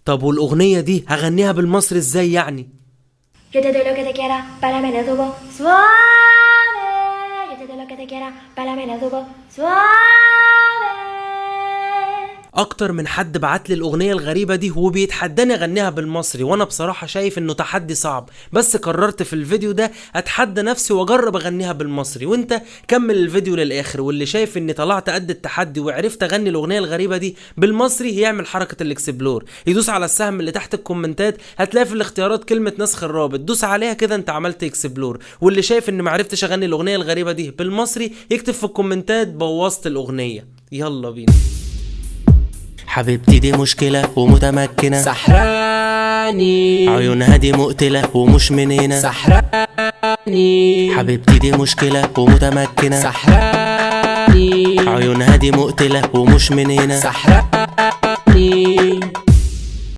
طب والاغنية دي هغنيها بالمصري ازاي يعني؟ Yo te doy lo que te quiera, pálamelo tubo suave. Yo te doy lo que te quiera, pálamelo tubo suave. اكتر من حد بعت لي الاغنيه الغريبه دي وبيتحداني اغنيها بالمصري، وانا بصراحه شايف انه تحدي صعب، بس قررت في الفيديو ده اتحدى نفسي واجرب اغنيها بالمصري. وانت كمل الفيديو للاخر، واللي شايف اني طلعت قد التحدي وعرفت اغني الاغنيه الغريبه دي بالمصري يعمل حركه الاكسبلور، يدوس على السهم اللي تحت الكومنتات، هتلاقي في الاختيارات كلمه نسخ الرابط، دوس عليها كده انت عملت اكسبلور. واللي شايف اني معرفتش اغني الاغنيه الغريبه دي بالمصري يكتب في الكومنتات بوظت الاغنيه. يلا بينا. حبيبتي دي مشكلة ومتمكنة، سحراني عيونها دي مقتلة ومش منينة، سحراني حبيبتي دي مشكلة ومتمكنة، سحراني عيونها دي مقتلة ومش منينة، سحراني